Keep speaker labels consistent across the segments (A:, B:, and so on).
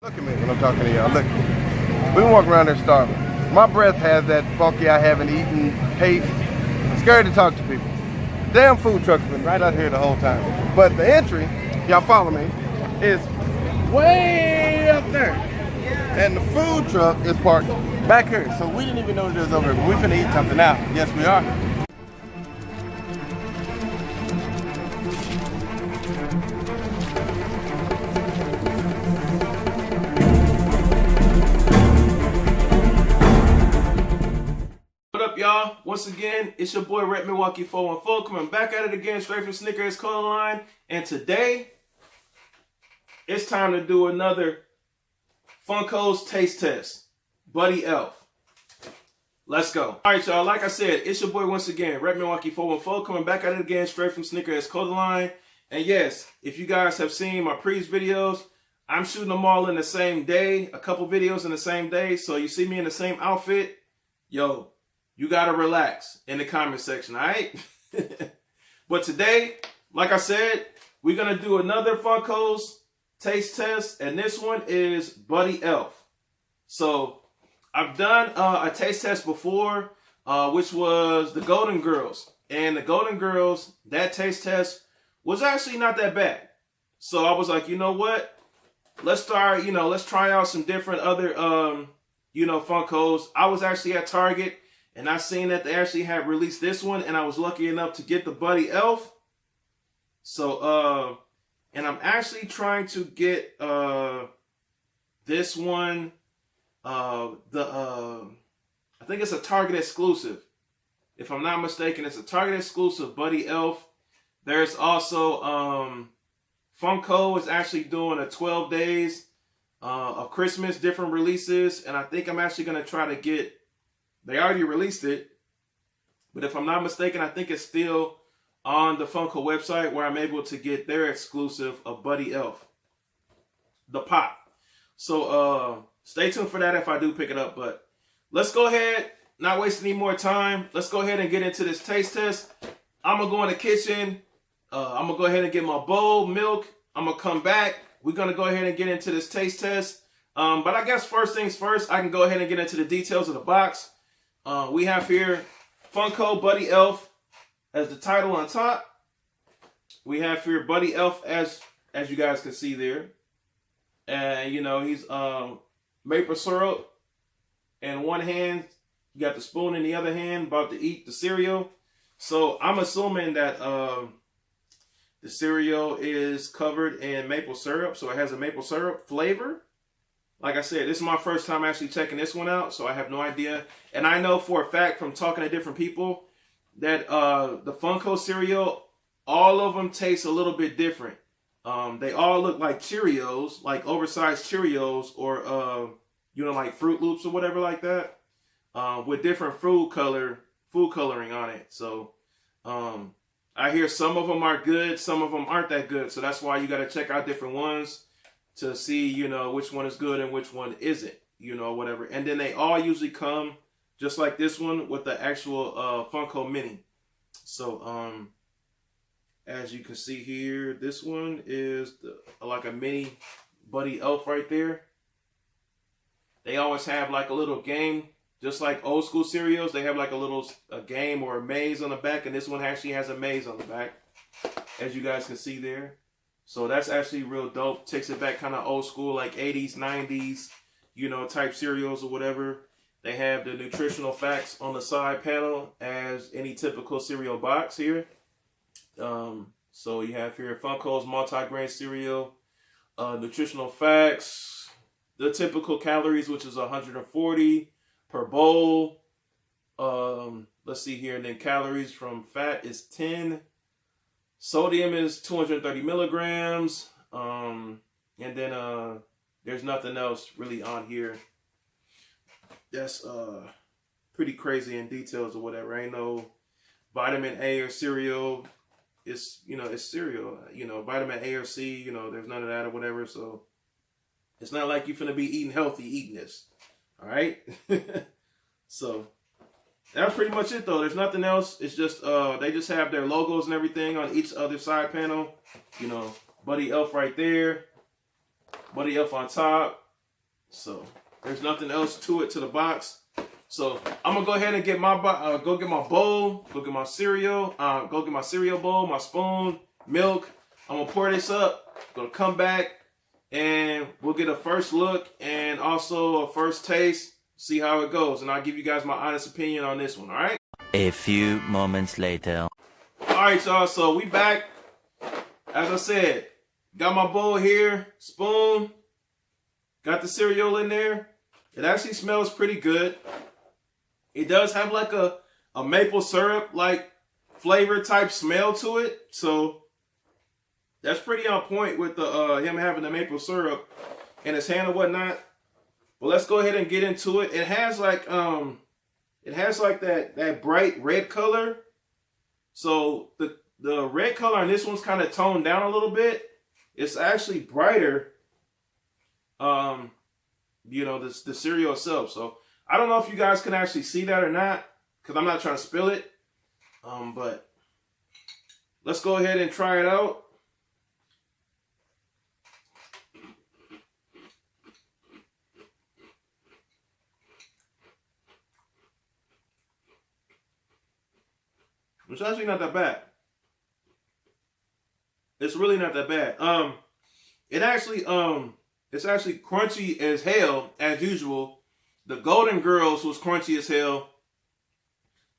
A: Look at me when I'm talking to y'all. Look, we can walk around there starving. My breath has that funky I haven't eaten taste. I'm scared to talk to people. Damn food truck's been right out here the whole time. But the entry, y'all follow me, is way up there. And the food truck is parked back here. So we didn't even know it was over here. But we finna eat something now. Yes, we are.
B: Y'all, once again, it's your boy Rep Milwaukee 414 coming back at it again straight from SNEAKERHEADS clothing line. And today, it's time to do another Funkos taste test. Buddy Elf. Let's go. Alright, y'all, like I said, it's your boy once again, Rep Milwaukee 414 coming back at it again straight from SNEAKERHEADS clothing line. And yes, if you guys have seen my previous videos, I'm shooting them all in the same day, a couple videos in the same day. So you see me in the same outfit, yo, you gotta relax in the comment section, all right? But today, like I said, we're gonna do another Funkos taste test, and this one is Buddy Elf. So I've done a taste test before, which was the Golden Girls, and the Golden Girls, that taste test was actually not that bad. So I was like, you know what? Let's start, let's try out some different other, Funkos. I was actually at Target. And I seen that they actually had released this one, and I was lucky enough to get the Buddy Elf. So, and I'm actually trying to get this one. I think it's a Target exclusive. If I'm not mistaken, it's a Target exclusive Buddy Elf. There's also Funko is actually doing a 12 days of Christmas, different releases, and I think I'm actually gonna try to get. They already released it, but if I'm not mistaken, I think it's still on the Funko website where I'm able to get their exclusive of Buddy Elf, the pop. So stay tuned for that if I do pick it up. But let's go ahead, not wasting any more time. Let's go ahead and get into this taste test. I'm going to go in the kitchen. I'm going to go ahead and get my bowl, milk. I'm going to come back. We're going to go ahead and get into this taste test. But I guess first things first, I can go ahead and get into the details of the box. We have here Funko Buddy Elf as the title on top. We have here Buddy Elf as you guys can see there. And he's maple syrup in one hand. You got the spoon in the other hand, about to eat the cereal. So I'm assuming that the cereal is covered in maple syrup, so it has a maple syrup flavor. Like I said, this is my first time actually checking this one out, so I have no idea. And I know for a fact from talking to different people that the Funko cereal, all of them taste a little bit different. They all look like Cheerios, like oversized Cheerios, or like Fruit Loops or whatever like that, with different food coloring on it. So I hear some of them are good, some of them aren't that good. So that's why you got to check out different ones to see, which one is good and which one isn't, whatever. And then they all usually come, just like this one, with the actual Funko Mini. So, as you can see here, this one is like a mini Buddy Elf right there. They always have like a little game, just like old school cereals. They have like a game or a maze on the back, and this one actually has a maze on the back, as you guys can see there. So that's actually real dope. Takes it back kind of old school, like 80s, 90s, type cereals or whatever. They have the Nutritional Facts on the side panel as any typical cereal box here. So you have here Funko's multi-grain cereal, Nutritional Facts, the typical calories, which is 140 per bowl. Let's see here, and then calories from fat is 10. Sodium is 230 milligrams. And then there's nothing else really on here that's pretty crazy in details or whatever. Ain't no vitamin A or cereal. It's it's cereal. Vitamin A or C, there's none of that or whatever. So it's not like you're finna be eating healthy eating this. All right. So that's pretty much it though. There's nothing else. It's just they just have their logos and everything on each other side panel. Buddy Elf right there. Buddy Elf on top. So there's nothing else to it, to the box. So I'm gonna go ahead and get my go get my bowl, go get my cereal, go get my cereal bowl, my spoon, milk. I'm gonna pour this up. Gonna come back and we'll get a first look and also a first taste. See how it goes, and I'll give you guys my honest opinion on this one. All right.
C: A few moments later.
B: All right, y'all. So we back. As I said, got my bowl here, spoon. Got the cereal in there. It actually smells pretty good. It does have like a maple syrup like flavor type smell to it. So that's pretty on point with the him having the maple syrup in his hand or whatnot. But let's go ahead and get into it. It has like that bright red color. So the red color on this one's kind of toned down a little bit. It's actually brighter. You know, the cereal itself. So I don't know if you guys can actually see that or not, because I'm not trying to spill it. But let's go ahead and try it out. It's actually not that bad. It's really not that bad. It's actually crunchy as hell, as usual. The Golden Girls was crunchy as hell.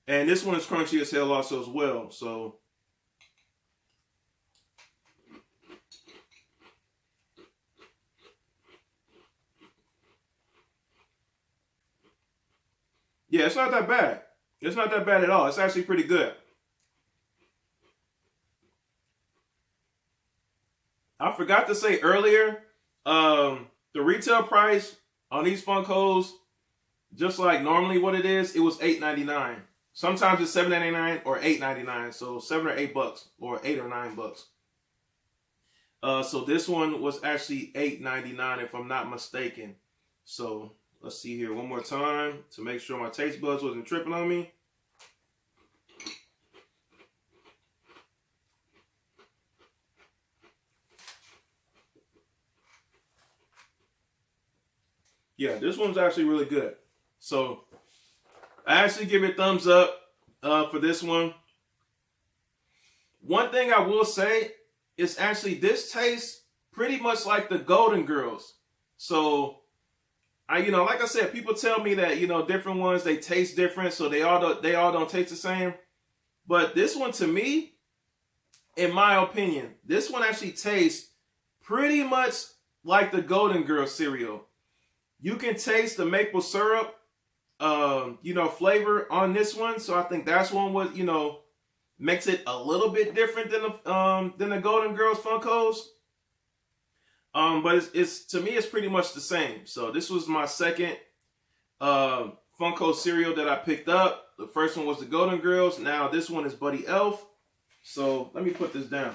B: And this one is crunchy as hell also as well. So yeah, it's not that bad. It's not that bad at all. It's actually pretty good. I forgot to say earlier, the retail price on these Funkos, just like normally what it is, it was $8.99. Sometimes it's $7.99 or $8.99. So $7 or $8 or $8 or $9. So this one was actually $8.99 if I'm not mistaken. So let's see here one more time to make sure my taste buds wasn't tripping on me. Yeah, this one's actually really good. So I actually give it thumbs up for this one. One thing I will say is actually this tastes pretty much like the Golden Girls. So like I said, people tell me that, different ones, they taste different. So they all don't taste the same. But this one, to me, in my opinion, this one actually tastes pretty much like the Golden Girls cereal. You can taste the maple syrup, flavor on this one. So I think that's one what, makes it a little bit different than the Golden Girls Funkos. But it's to me, it's pretty much the same. So this was my second Funko cereal that I picked up. The first one was the Golden Girls. Now this one is Buddy Elf. So let me put this down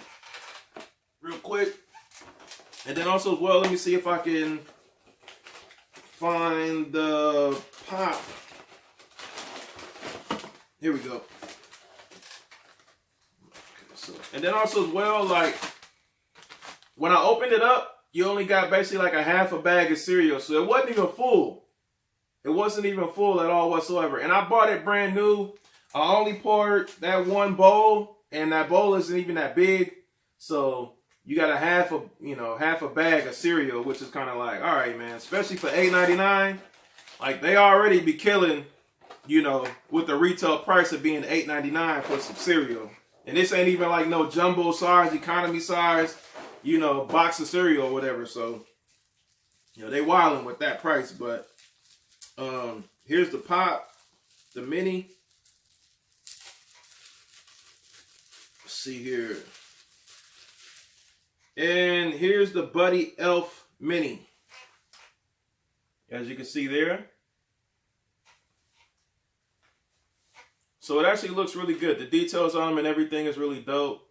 B: real quick. And then also as well, let me see if I can find the pop. Here we go. Okay, so, and then also as well, like when I opened it up, you only got basically like a half a bag of cereal. So it wasn't even full. It wasn't even full at all whatsoever. And I bought it brand new. I only poured that one bowl, and that bowl isn't even that big. So you got a half a bag of cereal, which is kind of like, all right, man, especially for $8.99. Like they already be killing, with the retail price of being $8.99 for some cereal. And this ain't even like no jumbo size, economy size, box of cereal or whatever. So, they wilding with that price. But here's the pop, the mini. Let's see here. And here's the Buddy Elf mini. As you can see there. So it actually looks really good. The details on them and everything is really dope.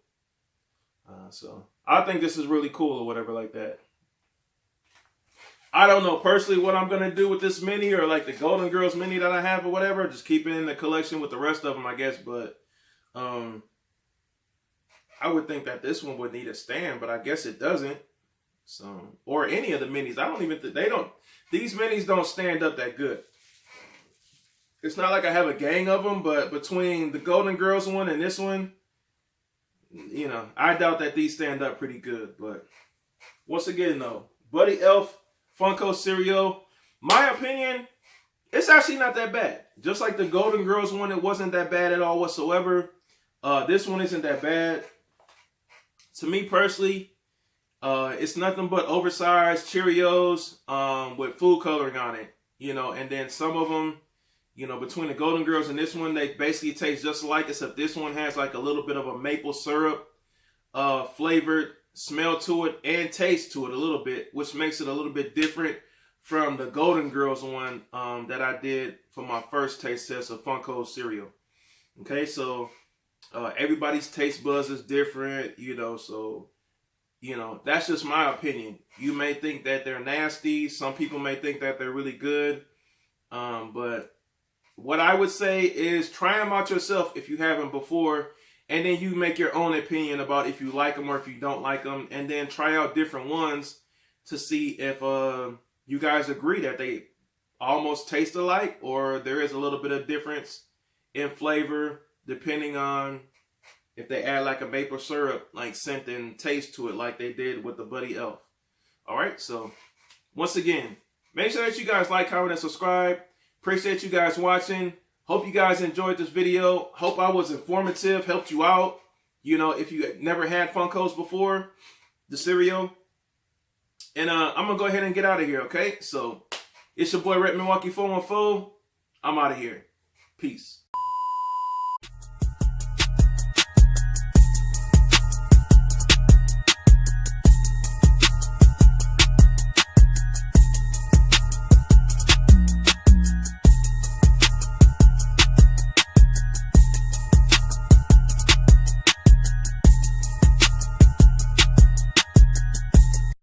B: So I think this is really cool or whatever like that. I don't know personally what I'm going to do with this mini or like the Golden Girls mini that I have or whatever. Just keep it in the collection with the rest of them, I guess. But I would think that this one would need a stand, but I guess it doesn't. So, or any of the minis. I don't even think these minis don't stand up that good. It's not like I have a gang of them, but between the Golden Girls one and this one, you know, I doubt that these stand up pretty good. But once again, though, Buddy Elf Funko cereal, my opinion, it's actually not that bad. Just like the Golden Girls one, it wasn't that bad at all whatsoever. This one isn't that bad. To me personally, it's nothing but oversized Cheerios with food coloring on it. You know, and then some of them, you know, between the Golden Girls and this one, they basically taste just alike, except this one has like a little bit of a maple syrup flavored smell to it and taste to it a little bit, which makes it a little bit different from the Golden Girls one that I did for my first taste test of Funko cereal. Okay, so everybody's taste buds is different, you know, so, you know, that's just my opinion. You may think that they're nasty. Some people may think that they're really good. But what I would say is try them out yourself if you haven't before, and then you make your own opinion about if you like them or if you don't like them, and then try out different ones to see if you guys agree that they almost taste alike or there is a little bit of difference in flavor depending on if they add like a maple syrup like scent and taste to it like they did with the Buddy Elf. All right, so once again, make sure that you guys like, comment, and subscribe. Appreciate you guys watching. Hope you guys enjoyed this video. Hope I was informative, helped you out. You know, if you never had Funkos before, the cereal. And I'm going to go ahead and get out of here, okay? So, it's your boy, Red Milwaukee 414. I'm out of here. Peace.